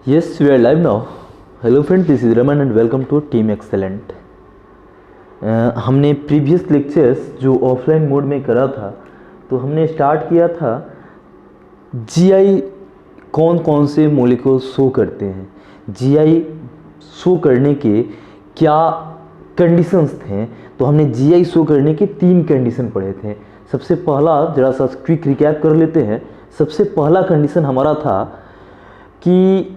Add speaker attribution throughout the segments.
Speaker 1: Yes, we are live now. Hello friends, this is Raman and welcome to Team Excellent. हमने previous lectures जो offline mode में करा था, तो हमने स्टार्ट किया था जीआई कौन कौन से मॉलिक्यूल शो करते हैं, जीआई शो करने के क्या कंडीशंस थे। तो हमने जीआई शो करने के 3 कंडीशन पढ़े थे। सबसे पहला, जरा सा क्विक रिकैप कर लेते हैं। सबसे पहला कंडीशन हमारा था कि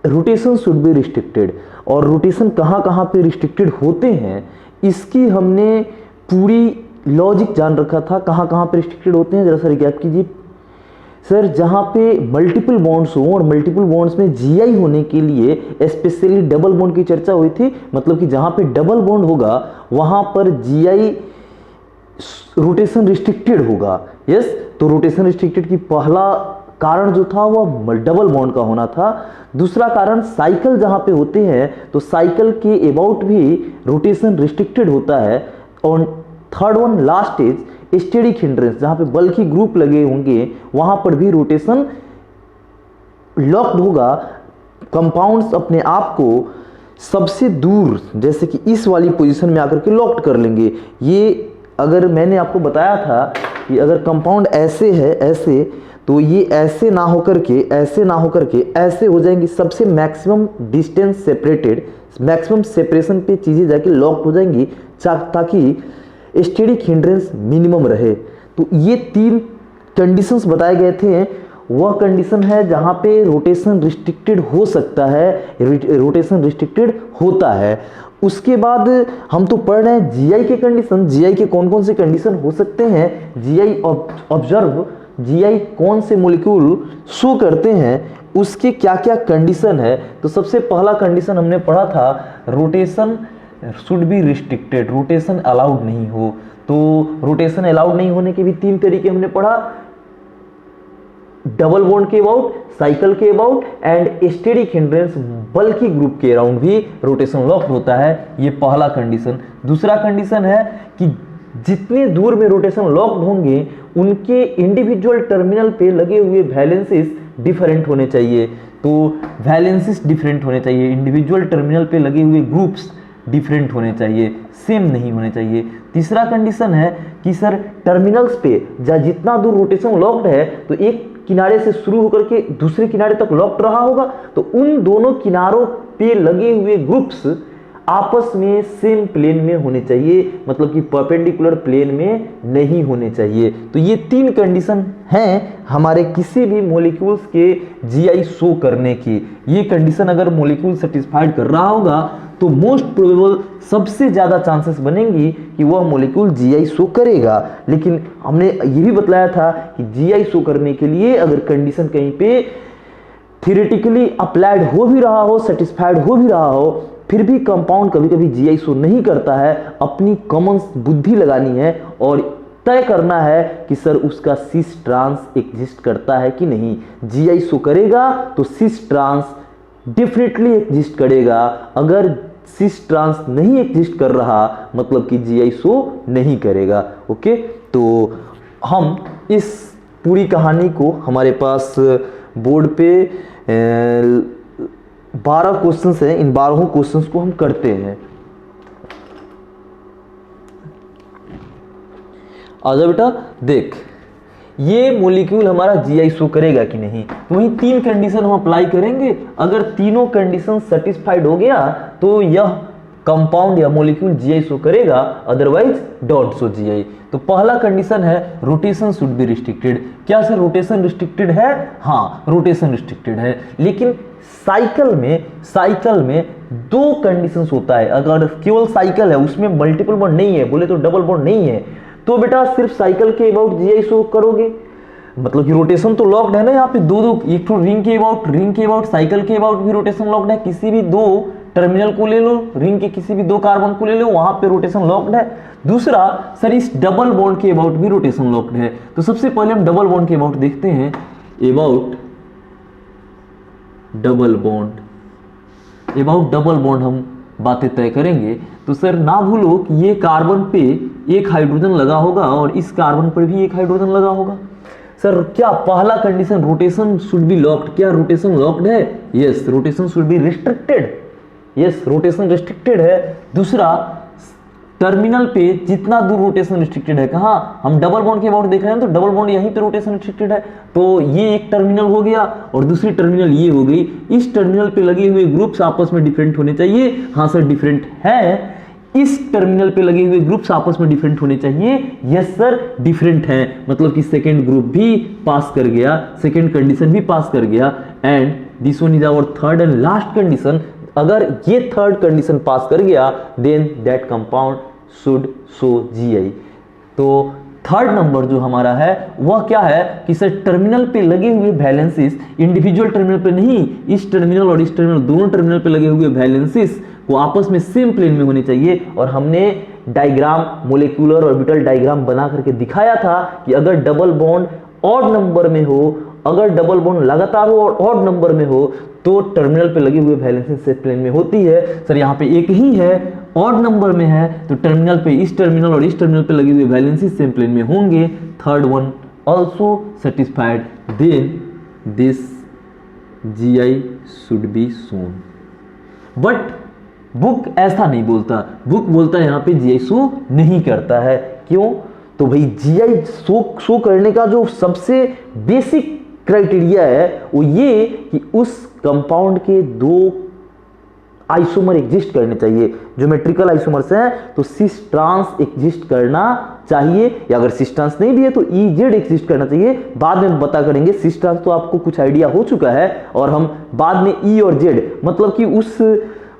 Speaker 1: रोटेशन शुड बी रिस्ट्रिक्टेड, और रोटेशन कहाँ कहाँ पे रिस्ट्रिक्टेड होते हैं इसकी हमने पूरी लॉजिक जान रखा था। कहाँ कहाँ पे रिस्ट्रिक्टेड होते हैं, जरा सा रिकैप कीजिए सर। जहाँ पे मल्टीपल बॉन्ड्स हो, और मल्टीपल बॉन्ड्स में जीआई होने के लिए स्पेशली डबल बॉन्ड की चर्चा हुई थी। मतलब कि जहाँ पे डबल बॉन्ड होगा वहाँ पर जीआई रोटेशन रिस्ट्रिक्टेड होगा। यस, तो रोटेशन रिस्ट्रिक्टेड की पहला कारण जो था वह डबल बॉन्ड का होना था। दूसरा कारण, साइकिल जहां पे होते हैं तो साइकिल के अबाउट भी रोटेशन रिस्ट्रिक्टेड होता है। और third one, last is steric hindrance, जहां पे बल्कि ग्रुप लगे होंगे वहां पर भी रोटेशन लॉक्ड होगा। कंपाउंड्स अपने आप को सबसे दूर, जैसे कि इस वाली पोजीशन में आकर के लॉक्ड कर लेंगे। ये अगर मैंने आपको बताया था कि अगर कंपाउंड ऐसे है, ऐसे, तो ये ऐसे ना होकर के, ऐसे ना होकर के ऐसे हो जाएंगी। सबसे maximum distance separated, maximum separation पे चीज़ें जाके लॉक हो जाएंगी, ताकि स्टेरिक हिंड्रेंस मिनिमम रहे। तो ये 3 कंडीशंस बताए गए थे। वह कंडीशन है जहाँ पे रोटेशन रिस्ट्रिक्टेड हो सकता है, रोटेशन रिस्ट्रिक्टेड होता है। उसके बाद हम तो पढ़ रहे हैं जीआई के कंडीशन। जीआई के कौन कौन से कंडीशन हो सकते हैं, जीआई ऑब्जर्व, जीआई कौन से मॉलिक्यूल शो करते हैं, उसके क्या क्या कंडीशन है। तो सबसे पहला कंडीशन हमने पढ़ा था, rotation should be restricted, rotation allowed नहीं हो। तो रोटेशन अलाउड नहीं होने के भी 3 तरीके हमने पढ़ा, डबल बॉन्ड के अबाउट, साइकिल के अबाउट एंड स्टेरिक हिंड्रेंस, बल्कि ग्रुप के अराउंड भी रोटेशन लॉक्ड होता है। ये पहला कंडीशन। दूसरा कंडीशन है कि जितने दूर में रोटेशन लॉक्ड होंगे उनके इंडिविजुअल टर्मिनल पे लगे हुए वैलेंसेस डिफरेंट होने चाहिए। तो वैलेंसेस डिफरेंट होने चाहिए, इंडिविजुअल टर्मिनल पे लगे हुए ग्रुप्स डिफरेंट होने चाहिए, सेम नहीं होने चाहिए। तीसरा कंडीशन है कि सर टर्मिनल्स पे जितना दूर रोटेशन लॉक्ड है तो एक किनारे से शुरू होकर के दूसरे किनारे तक लॉक्ड रहा होगा, तो उन दोनों किनारों पे लगे हुए ग्रुप्स आपस में सेम प्लेन में होने चाहिए, मतलब कि परपेंडिकुलर प्लेन में नहीं होने चाहिए। तो ये 3 कंडीशन हैं हमारे किसी भी मॉलिक्यूल्स के जीआई शो करने की। ये कंडीशन अगर मॉलिक्यूल सेटिस्फाइड कर रहा होगा तो मोस्ट प्रोबेबल सबसे ज्यादा चांसेस बनेंगी कि वह मॉलिक्यूल जीआई शो करेगा। लेकिन हमने ये भी बताया था कि जीआई शो करने के लिए अगर कंडीशन कहीं पे थियोरेटिकली अप्लाइड हो भी रहा हो, सेटिस्फाइड हो भी रहा हो, फिर भी कंपाउंड कभी कभी जीआई शो नहीं करता है, अपनी कॉमन बुद्धि लगानी है और तय करना है कि सर उसका सिस ट्रांस एग्जिस्ट करता है कि नहीं। जीआई शो करेगा तो सिस ट्रांस डेफिनेटली एग्जिस्ट करेगा। अगर सिस ट्रांस नहीं एग्जिस्ट कर रहा मतलब कि जीआई शो नहीं करेगा। ओके, तो हम इस पूरी कहानी को, हमारे पास बोर्ड पे 12 क्वेश्चंस हैं, इन 12 क्वेश्चंस को हम करते हैं। आजा बेटा, देख ये मॉलिक्यूल हमारा जीआई शो करेगा कि नहीं, तो वही 3 कंडीशन हम अप्लाई करेंगे। अगर तीनों कंडीशन सेटिस्फाइड हो गया तो यह कंपाउंड या मॉलिक्यूल जीआई शो करेगा, अदरवाइज डोंट शो जीआई। तो पहला कंडीशन है रोटेशन शुड बी रिस्ट्रिक्टेड। क्या सर रोटेशन रिस्ट्रिक्टेड है? हाँ, रोटेशन रिस्ट्रिक्टेड है। लेकिन साइकिल में 2 कंडीशंस होता है। अगर केवल साइकिल है, उसमें मल्टीपल बॉन्ड नहीं है, बोले तो डबल बॉन्ड नहीं है, तो बेटा सिर्फ साइकिल के अबाउट जीआई शो करोगे। मतलब कि रोटेशन तो लॉक्ड है ना यहाँ पे, दो एक तो रिंग के अबाउट, साइकिल के अबाउट भी रोटेशन लॉक्ड है। किसी भी 2 टर्मिनल को ले लो, रिंग के किसी भी 2 कार्बन को ले लो, वहां पे रोटेशन लॉक्ड है। दूसरा, सर इस डबल बॉन्ड के अबाउट भी रोटेशन लॉक्ड है। तो सबसे पहले हम डबल बॉन्ड के अबाउट देखते हैं। अबाउट डबल बॉन्ड हम बातें तय करेंगे। तो सर ना भूलो कि ये कार्बन पे एक हाइड्रोजन लगा होगा और इस कार्बन पर भी एक हाइड्रोजन लगा होगा। सर क्या पहला condition rotation should be locked, क्या रोटेशन लॉक्ड है? Yes, rotation should be restricted, yes rotation restricted है। दूसरा, टर्मिनल पे जितना दूर रोटेशन रिस्ट्रिक्टेड है, कहाँ हम डबल बॉन्ड के अबाउट देख रहे हैं तो डबल बॉन्ड यहीं पे रोटेशन रिस्ट्रिक्टेड है, तो ये एक टर्मिनल हो गया और दूसरी टर्मिनल ये हो गई। इस टर्मिनल पे लगे हुए ग्रुप्स आपस में डिफरेंट होने चाहिए। हाँ सर डिफरेंट है, इस टर्मिनल पे लगे हुए ग्रुप्स आपस में डिफरेंट होने चाहिए। यस सर डिफरेंट है, मतलब कि सेकेंड ग्रुप भी पास कर गया, सेकेंड कंडीशन भी पास कर गया। And this one is our third and last condition. अगर ये थर्ड कंडीशन पास कर गया then that compound should show G I. तो थर्ड नंबर जो हमारा है वह क्या है कि सर टर्मिनल पे लगे हुए वैलेंसीज इंडिविजुअल टर्मिनल पे नहीं, इस टर्मिनल और इस टर्मिनल दोनों टर्मिनल पे लगे हुए वैलेंसीज वो आपस में सेम प्लेन में होने चाहिए। और हमने डायग्राम मोलिकुलर ऑर्बिटल डायग्राम बना करके दिखाया था कि अगर डबल बॉन्ड ऑड नंबर में हो, अगर डबल बॉन्ड लगातार हो और ऑड नंबर में हो तो टर्मिनल पे लगे हुए वैलेंसी सेम प्लेन में होती है। सर यहाँ पे एक ही है, ऑड नंबर में है तो टर्मिनल पे इस टर्मिनल और इस टर्मिनल पे लगे हुए वैलेंसी सेम प्लेन में होंगे। Third one also satisfied, then this G I should be shown. But book ऐसा नहीं बोलता, बुक बोलता है यहाँ पे जीआई शो नहीं करता है। क्यों? तो भाई जीआई शो करने का जो सबसे बेसिक क्राइटेरिया है वो ये कि उस कंपाउंड के दो आइसोमर एग्जिस्ट करने चाहिए। ज्योमेट्रिकल आइसोमर्स हैं तो सिस ट्रांस एग्जिस्ट करना चाहिए, या अगर सिस ट्रांस नहीं भी है तो ई जेड एग्जिस्ट करना चाहिए। बाद में बता करेंगे, सिस ट्रांस तो आपको कुछ आइडिया हो चुका है और हम बाद में ई और जेड मतलब कि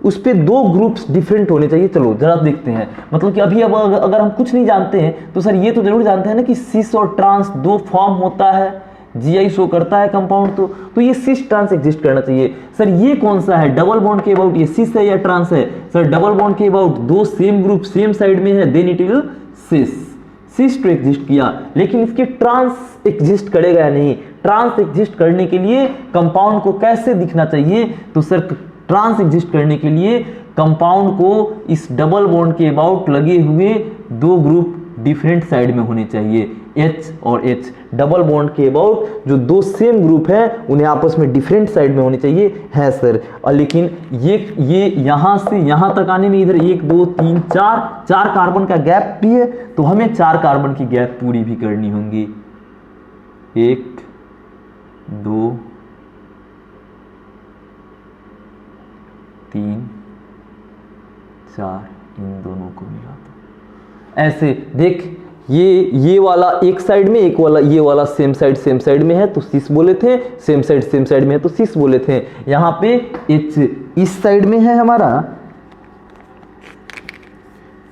Speaker 1: उस पे दो ग्रुप्स डिफरेंट होने चाहिए। चलो जरा देखते हैं, मतलब कि अभी अब अगर हम कुछ नहीं जानते हैं तो सर ये तो जरूर जानते हैं ना कि सिस और ट्रांस दो फॉर्म होता है, जीआई शो करता है कंपाउंड, तो ये सिस ट्रांस एग्जिस्ट करना चाहिए। सर ये कौन सा है डबल बॉन्ड के अबाउट, ये सिस है या ट्रांस है? सर डबल बॉन्ड के अबाउट दो सेम ग्रुप सेम साइड में है, देन इट विल सिस तो एग्जिस्ट किया, लेकिन इसके ट्रांस एग्जिस्ट करेगा या नहीं? ट्रांस एग्जिस्ट करने के लिए कंपाउंड को कैसे दिखना चाहिए? तो सर ट्रांस एग्जिस्ट करने के लिए कंपाउंड को इस डबल बॉन्ड के अबाउट लगे हुए दो ग्रुप डिफरेंट साइड में होने चाहिए, H और H। डबल बॉन्ड के अबाउट जो दो सेम ग्रुप हैं उन्हें आपस में डिफरेंट साइड में होने चाहिए। है सर, और लेकिन ये यहां से यहां तक आने में इधर 1 2 3 4 कार्बन का गैप भी है, तो हमें 4 कार्बन की गैप पूरी भी करनी होंगी। 1 2 3 4, इन दोनों को मिला दो। ऐसे देख, ये वाला एक साइड में, एक वाला ये वाला सेम साइड में है तो सिस बोले थे, सेम साइड में है तो सिस बोले थे। यहां पे H इस साइड में है हमारा,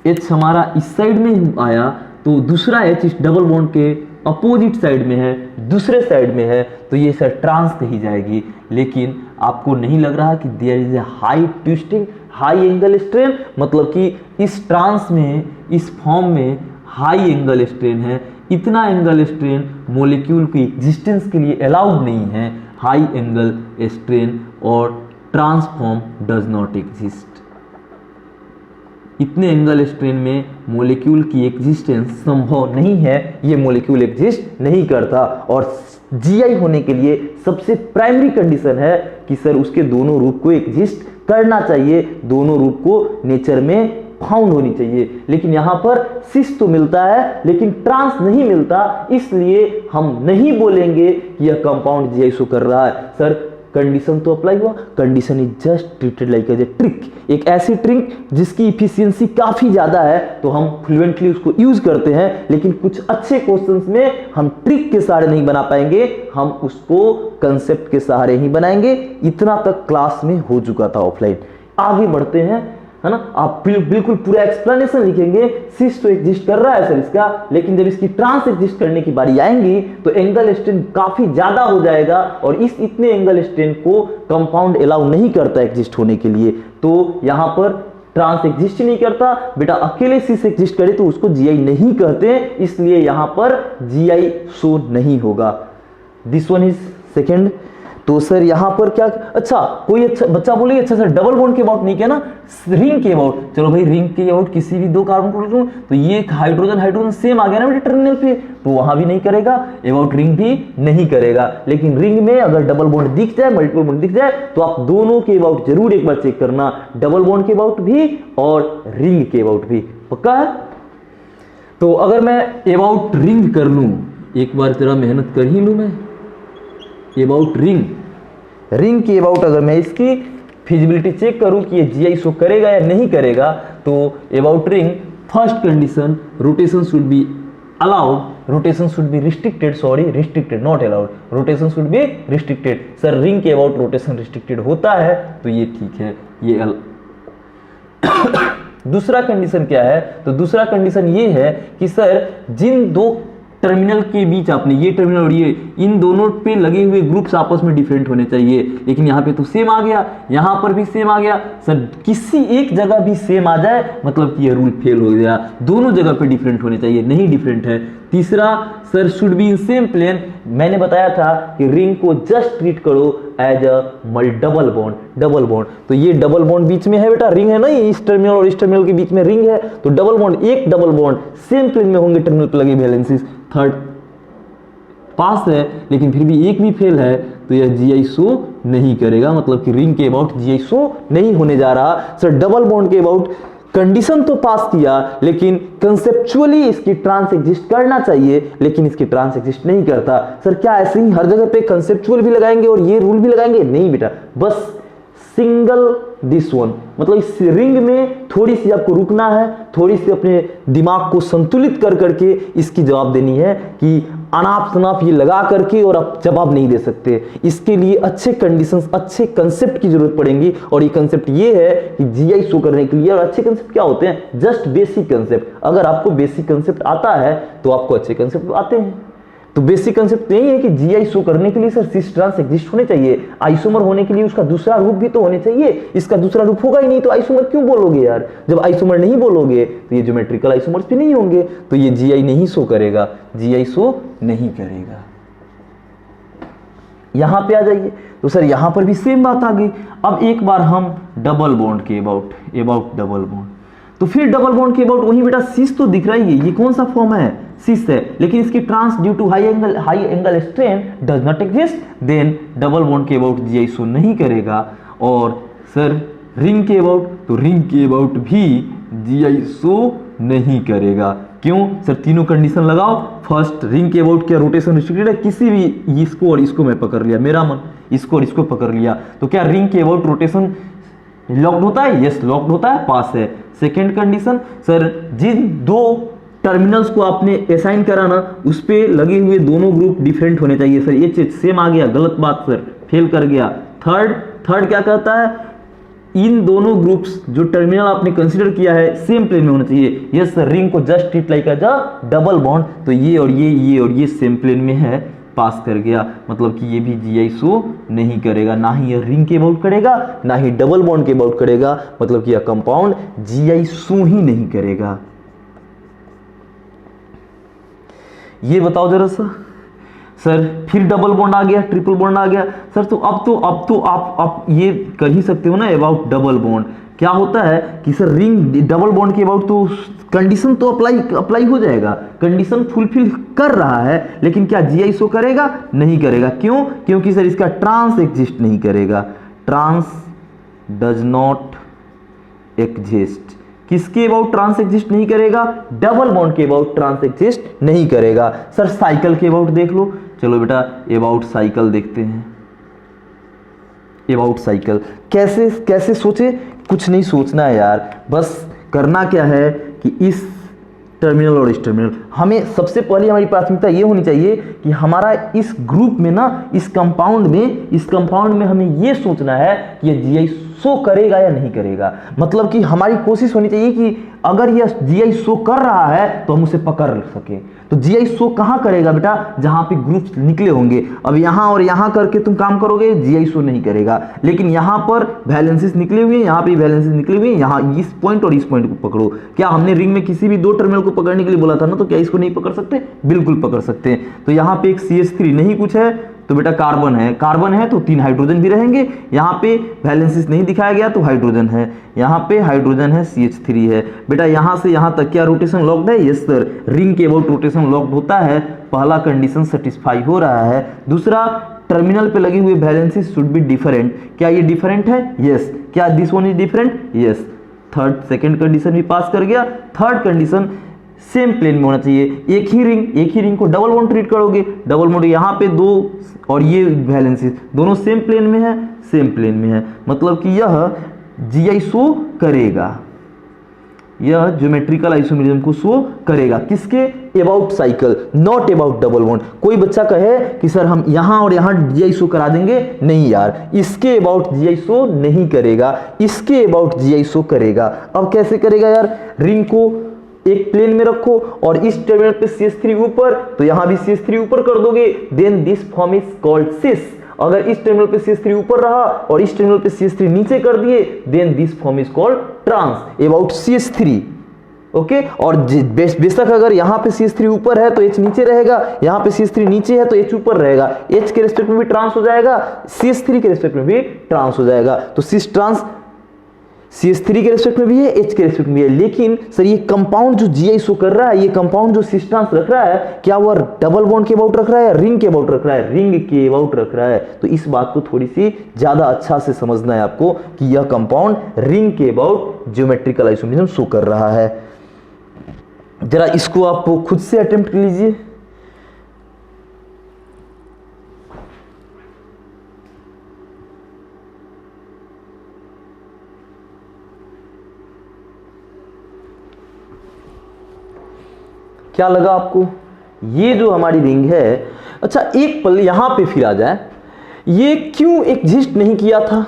Speaker 1: H हमारा इस साइड में आया तो दूसरा H इस डबल बॉन्ड के अपोजिट साइड में है, दूसरे साइड में है, तो ये सर ट्रांस कही जाएगी। लेकिन आपको नहीं लग रहा कि there is a high twisting high angle strain, मतलब कि इस ट्रांस में इस फॉर्म में हाई एंगल स्ट्रेन है। इतना एंगल स्ट्रेन मॉलिक्यूल की एग्जिस्टेंस के लिए अलाउड नहीं है, हाई एंगल स्ट्रेन, और ट्रांसफॉर्म डज नॉट एग्जिस्ट। इतने एंगल स्ट्रेन में मॉलिक्यूल की एग्जिस्टेंस संभव नहीं है, ये मॉलिक्यूल एग्जिस्ट नहीं करता। और जीआई होने के लिए सबसे प्राइमरी कंडीशन है कि सर उसके दोनों रूप को एग्जिस्ट करना चाहिए, दोनों रूप को नेचर में फाउंड होनी चाहिए। लेकिन यहां पर सिस तो मिलता है लेकिन ट्रांस नहीं मिलता, इसलिए हम नहीं बोलेंगे कि यह कंपाउंड जीआई शो कर रहा है। सर कंडीशन तो अप्लाई हुआ, condition is just treated like as a trick, एक ऐसी ट्रिक जिसकी इफिशियंसी काफी ज्यादा है तो हम फ्लुएंटली उसको यूज करते हैं, लेकिन कुछ अच्छे क्वेश्चंस में हम ट्रिक के सहारे नहीं बना पाएंगे, हम उसको कंसेप्ट के सहारे ही बनाएंगे। इतना तक क्लास में हो चुका था ऑफलाइन। आगे बढ़ते हैं, है ना। आप बिल्कुल पूरा एक्सप्लेनेशन लिखेंगे, सिस तो एग्जिस्ट कर रहा है सर इसका, लेकिन जब इसकी ट्रांस एग्जिस्ट करने की बारी आएंगी तो एंगल स्ट्रेन काफी ज्यादा हो जाएगा और इस इतने एंगल स्ट्रेन को कंपाउंड अलाउ नहीं करता एग्जिस्ट होने के लिए। तो यहां पर ट्रांस एग्जिस्ट ही नहीं करता, बेटा अकेले सिस एग्जिस्ट करे तो उसको जीआई नहीं कहते, इसलिए यहां पर जीआई शो नहीं होगा। This one is second. तो सर यहाँ पर क्या, अच्छा कोई अच्छा बच्चा बोले अच्छा सर डबल बॉन्ड के अबाउट नहीं किया ना, रिंग के अबाउट। चलो भाई रिंग के अबाउट किसी भी दो कार्बन को लूं तो ये हाइड्रोजन हाइड्रोजन सेम आ गया ना बेटा टर्मिनल पे, तो वहां भी नहीं करेगा, अबाउट रिंग भी नहीं करेगा। लेकिन रिंग में अगर डबल बॉन्ड दिख जाए, मल्टीपल बॉन्ड दिख जाए, तो आप दोनों के अबाउट जरूर एक बार चेक करना, डबल बॉन्ड के अबाउट भी और रिंग के अबाउट भी। पक्का है? तो अगर मैं अबाउट रिंग कर लूं, एक बार जरा मेहनत कर ही लूं मैं, अबाउट रिंग के अबाउट अगर मैं इसकी फिजिबिलिटी चेक करूं कि ये जीआई शो करेगा या नहीं करेगा, तो about ring first condition rotation should be allowed, rotation should be restricted, sorry restricted not allowed, rotation should be restricted. Sir ring के अबाउट रोटेशन रिस्ट्रिक्टेड होता है तो ये ठीक है, ये दूसरा कंडीशन क्या है, तो दूसरा कंडीशन ये है कि सर जिन दो टर्मिनल के बीच आपने ये टर्मिनल और ये, इन दोनों पे लगे हुए ग्रुप्स आपस में डिफरेंट होने चाहिए। लेकिन यहाँ पे तो सेम आ गया, यहाँ पर भी सेम आ गया। सर किसी एक जगह भी सेम आ जाए मतलब कि ये रूल फेल हो गया, दोनों जगह पे डिफरेंट होने चाहिए, नहीं डिफरेंट है। तीसरा sir should be in same plane, मैंने बताया था कि रिंग को जस्ट ट्रीट करो as a double bond, double bond. तो ये डबल बॉन्ड बीच में है बेटा, रिंग है ना, ये इस टर्मिनल और इस टर्मिनल के बीच में रिंग है, तो डबल बॉन्ड, एक डबल बॉन्ड सेम प्लेन में होंगे, टर्मिनल पे लगे वैलेंसीज। थर्ड पास है लेकिन फिर भी एक भी फेल है तो यह जीआई शो नहीं करेगा, मतलब कि रिंग के अबाउट जीआई शो नहीं होने जा रहा। सर डबल बॉन्ड के अबाउट कंडीशन तो पास किया लेकिन कंसेप्चुअली इसकी ट्रांस एग्जिस्ट करना चाहिए, लेकिन इसकी ट्रांस एग्जिस्ट नहीं करता। सर क्या ऐसे ही हर जगह पे कंसेप्चुअल भी लगाएंगे और ये रूल भी लगाएंगे? नहीं बेटा, बस सिंगल दिस वन, मतलब इस रिंग में थोड़ी सी आपको रुकना है, थोड़ी सी अपने दिमाग को संतुलित कर करके इसकी जवाब देनी है कि अनाप शनाप ये लगा करके और आप जवाब नहीं दे सकते। इसके लिए अच्छे कंडीशंस, अच्छे कंसेप्ट की जरूरत पड़ेगी, और ये कंसेप्ट ये है कि जीआई शो करने के लिए। और अच्छे कंसेप्ट क्या होते हैं? Just basic concept. अगर आपको बेसिक कंसेप्ट आता है तो आपको अच्छे कंसेप्ट आते हैं। तो बेसिक कंसेप्ट यही है कि जीआई शो करने के लिए सर सिस ट्रांस एग्जिस्ट होने चाहिए, आइसोमर होने के लिए उसका दूसरा रूप भी तो होने चाहिए। इसका दूसरा रूप होगा ही नहीं तो आइसोमर क्यों बोलोगे यार? जब आइसोमर नहीं बोलोगे तो ये ज्योमेट्रिकल आइसोमर्स भी नहीं होंगे, तो ये जीआई नहीं शो करेगा, जीआई शो नहीं करेगा। यहां पे आ जाइए, तो सर यहां पर भी सेम बात आ गई। अब एक बार हम डबल बॉन्ड के अबाउट डबल बॉन्ड, तो फिर डबल बॉन्ड के अबाउट वही बेटा सिस तो दिख रही है, ये कौन सा फॉर्म है? सिस है, लेकिन इसकी trans due to high angle strain does not exist, then double bond के अबाउट जीआई शो नहीं करेगा। और सर रिंग के अबाउट, तो रिंग के अबाउट भी जीआई शो नहीं करेगा। क्यों? सर तीनों कंडीशन लगाओ। फर्स्ट रिंग के अबाउट क्या रोटेशन रिस्ट्रिक्टेड है, किसी भी इसको और इसको मैं पकड़ लिया, मेरा मन इसको और इसको पकड़ लिया, तो क्या रिंग के अबाउट रोटेशन लॉक्ड होता है? यस लॉक्ड होता है, पास है। सेकेंड कंडीशन सर जिन दो टर्मिनल्स को आपने असाइन करा ना उस पे लगे हुए दोनों ग्रुप डिफरेंट होने चाहिए। सर ये चीज सेम आ गया, गलत बात सर, फेल कर गया। थर्ड क्या कहता है? इन दोनों ग्रुप्स जो टर्मिनल आपने कंसीडर किया है सेम प्लेन में होना चाहिए। यस सर रिंग को just treat like as a double bond, तो ये और ये सेम प्लेन में है, पास कर गया, मतलब कि ये भी जीआई शो नहीं करेगा, ना ही ये रिंग के अबाउट करेगा ना ही डबल बॉन्ड के अबाउट करेगा, मतलब कि यह कंपाउंड जीआई शो ही नहीं करेगा। ये बताओ जरा सा। सर फिर डबल बॉन्ड आ गया, ट्रिपल बॉन्ड आ गया। सर तो अब तो आप ये कर ही सकते हो ना अबाउट डबल बॉन्ड। क्या होता है कि सर रिंग डबल बॉन्ड के अबाउट तो कंडीशन तो अप्लाई हो जाएगा, कंडीशन फुलफिल कर रहा है, लेकिन क्या जीआई शो करेगा? नहीं करेगा। क्यों? क्योंकि सर इसका ट्रांस एग्जिस्ट नहीं करेगा, ट्रांस डज नॉट एग्जिस्ट। किसके अबाउट ट्रांस एग्जिस्ट नहीं करेगा? डबल बॉन्ड के अबाउट ट्रांस एग्जिस्ट नहीं करेगा। सर साइकिल के अबाउट देख लो, चलो बेटा अबाउट साइकिल देखते हैं। अबाउट साइकिल कैसे सोचे? कुछ नहीं सोचना है यार, बस करना क्या है कि इस टर्मिनल और इस टर्मिनल, हमें सबसे पहले हमारी प्राथमिकता ये होनी चाहिए कि हमारा इस ग्रुप में ना, इस कंपाउंड में हमें ये सोचना है कि ये जीआई शो करेगा या नहीं करेगा। मतलब कि हमारी कोशिश होनी चाहिए कि अगर यह जीआई शो कर रहा है तो हम उसे पकड़ सके। तो जीआई शो कहां करेगा बेटा? जहां पे ग्रुप्स निकले होंगे। अब यहां और यहां करके तुम काम करोगे, जीआई शो नहीं करेगा। लेकिन यहां पर वैलेंसीज निकले हुए हैं, यहां पे वैलेंसीज निकले हुए हैं, यहां इस पॉइंट और इस पॉइंट को पकड़ो। क्या हमने रिंग में किसी भी दो टर्मिनल को पकड़ने के लिए बोला था ना, तो क्या इसको नहीं पकड़ सकते? बिल्कुल पकड़ सकते हैं। तो यहां पे एक CH3 नहीं कुछ है तो बेटा कार्बन है, कार्बन है तो 3 हाइड्रोजन भी रहेंगे। यहाँ पे वैलेंसीज नहीं दिखाया गया तो हाइड्रोजन है, यहाँ पे हाइड्रोजन है, CH3 है। बेटा यहाँ से यहाँ तक क्या रोटेशन लॉक्ड है? यस सर, रिंग के अबाउट रोटेशन लॉक्ड होता है। पहला कंडीशन सेटिस्फाई हो रहा है। दूसरा, टर्मिनल पे लगे हुए वैलेंसीज शुड बी डिफरेंट। क्या ये डिफरेंट है? यस। क्या this one is different? Yes. Third, second condition भी पास कर गया। थर्ड कंडीशन, सेम प्लेन में होना चाहिए। एक ही रिंग को डबल बॉन्ड ट्रीट करोगे, डबल बॉन्ड यहाँ पे 2 और ये वैलेंसीज दोनों सेम प्लेन में है, सेम प्लेन में है, मतलब कि यह GI शो करेगा, यह ज्योमेट्रिकल आइसोमेरिज्म को शो करेगा। किसके? About cycle, not about double bond. कोई बच्चा कहे कि सर हम यहां और यहां GI शो करा देंगे, नहीं यार, इसके अबाउट GI शो नहीं करेगा, इसके अबाउट GI शो करेगा। अब कैसे करेगा यार? रिंग को एक प्लेन में रखो और इस टर्मिनल पे CH3 ऊपर, तो यहां भी CH3 ऊपर कर दोगे, then this form is called cis. अगर इस टर्मिनल पे CH3 ऊपर रहा और इस टर्मिनल पे CH3 नीचे कर दिए, then this form is called trans about CH3। Okay, और बेशक अगर यहाँ पे CH3 ऊपर है तो H नीचे रहेगा, यहाँ पे CH3 नीचे है तो H ऊपर रहेगा। H के रिस्पेक्ट में भी ट्रांस हो जाएगा, CH3 के रिस्पेक्ट में भी ट्रांस हो जाएगा। तो सिस ट्रांस CH3 के रिस्पेक्ट में भी है, H के रिस्पेक्ट में भी है। लेकिन सर ये कंपाउंड जो GI शो कर रहा है, ये कंपाउंड जो सिस ट्रांस रख रहा है, क्या वह डबल बॉन्ड के अबाउट रख रहा है या रिंग के अबाउट रख रहा है? रिंग के अबाउट रख रहा है। तो इस बात को थोड़ी सी ज्यादा अच्छा से समझना है आपको कि यह कंपाउंड रिंग के अबाउट ज्योमेट्रिकल आइसोमेरिज्म शो कर रहा है। जरा इसको आप खुद से अटेम्प्ट कीजिए। क्या लगा आपको? ये जो हमारी रिंग है, अच्छा एक पल यहां पे फिर आ जाए, ये क्यों एग्जिस्ट नहीं किया था?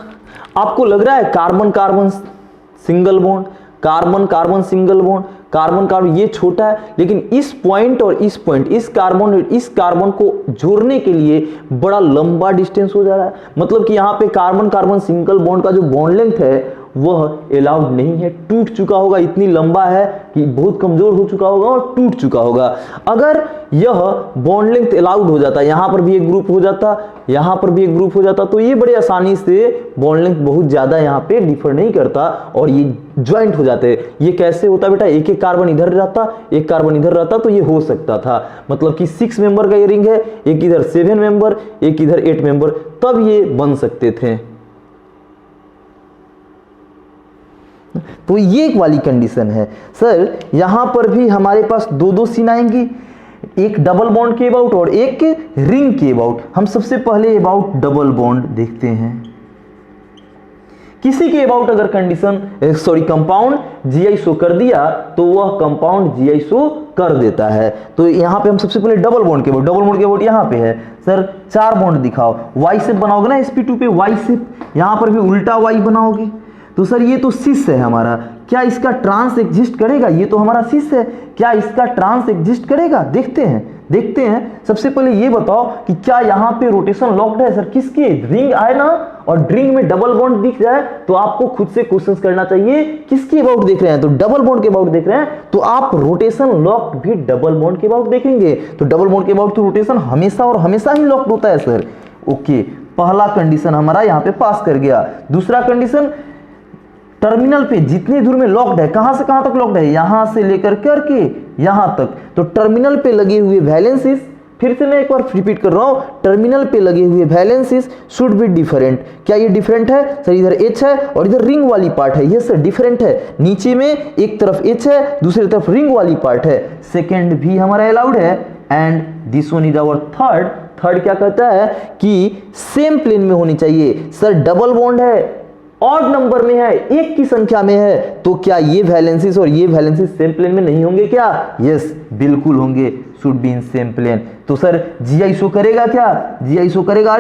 Speaker 1: आपको लग रहा है carbon carbon single bond, carbon carbon single bond, carbon carbon ये छोटा है, लेकिन इस पॉइंट और इस पॉइंट, इस कार्बन और इस कार्बन को जोड़ने के लिए बड़ा लंबा डिस्टेंस हो जा रहा है। मतलब कि यहाँ पे कार्बन कार्बन सिंगल बॉन्ड का जो बॉन्ड लेंथ है वह अलाउड नहीं है, टूट चुका होगा, इतनी लंबा है कि बहुत कमजोर हो चुका होगा और टूट चुका होगा। अगर यह बॉन्ड लेंथ अलाउड हो जाता, यहां पर भी एक ग्रुप हो जाता, यहां पर भी एक ग्रुप हो जाता, तो ये बड़े आसानी से बॉन्ड लेंथ बहुत ज्यादा यहां पे डिफर नहीं करता और ये ज्वाइंट हो जाते। ये कैसे होता बेटा? एक एक कार्बन इधर रहता, एक कार्बन इधर रहता, तो ये हो सकता था। मतलब कि 6 मेंबर का ये रिंग है, एक इधर 7 मेंबर, एक इधर 8 मेंबर, तब ये बन सकते थे। तो ये एक वाली कंडीशन है। सर यहां पर भी हमारे पास 2-2 सीन आएंगी, एक डबल बॉन्ड के अबाउट और एक रिंग के अबाउट। हम सबसे पहले अबाउट डबल बॉन्ड देखते हैं। किसी के अबाउट अगर कंडीशन कंपाउंड GI शो कर दिया तो वह कंपाउंड GI शो कर देता है। तो यहां पे हम सबसे पहले डबल बॉन्ड के अबाउट, डबल बॉन्ड के अबाउट यहां पे है। सर 4 बॉन्ड दिखाओ, Y शेप बनाओगे ना sp2 पे, Y शेप, यहां पर भी उल्टा Y बनाओगे। तो सर ये तो सिस है हमारा, क्या इसका ट्रांस एग्जिस्ट करेगा? ये तो हमारा सिस है, क्या इसका ट्रांस एग्जिस्ट करेगा? देखते हैं। सबसे पहले ये बताओ कि क्या यहाँ पे रोटेशन लॉक्ड है? सर किसकी? रिंग आए ना और रिंग में डबल बॉन्ड दिख जाए तो आपको खुद से क्वेश्चंस करना चाहिए किसके अबाउट देख रहे हैं? तो डबल बॉन्ड के अबाउट देख रहे हैं, तो आप रोटेशन लॉक्ड भी डबल बॉन्ड के अबाउट देखेंगे। तो डबल बॉन्ड के अबाउट तो रोटेशन हमेशा और हमेशा ही लॉक्ड होता है सर। ओके, पहला कंडीशन हमारा यहाँ पे पास कर गया। दूसरा कंडीशन, टर्मिनल पे जितने दूर में लॉक्ड है, कहां से कहां तक लॉक्ड है? यहां से लेकर करके यहां तक। तो टर्मिनल पे लगे हुए वैलेंसीज, फिर से मैं एक बार रिपीट कर रहा हूं, टर्मिनल पे लगे हुए वैलेंसीज शुड बी डिफरेंट। क्या ये डिफरेंट है? सर इधर H है और इधर रिंग वाली पार्ट है, ये सर डिफरेंट है। नीचे में एक तरफ H है, दूसरी तरफ रिंग वाली पार्ट है। सेकेंड भी हमारा अलाउड है and this one is our third क्या कहता है कि सेम प्लेन में होनी चाहिए। सर डबल बॉन्ड है, ऑड नंबर में है, एक की संख्या में है, तो क्या ये वैलेंसीज और ये वैलेंसीज सेम प्लेन में नहीं होंगे क्या? यस बिल्कुल होंगे, should be in same plane. तो सर GI शो करेगा क्या? GI शो करेगा।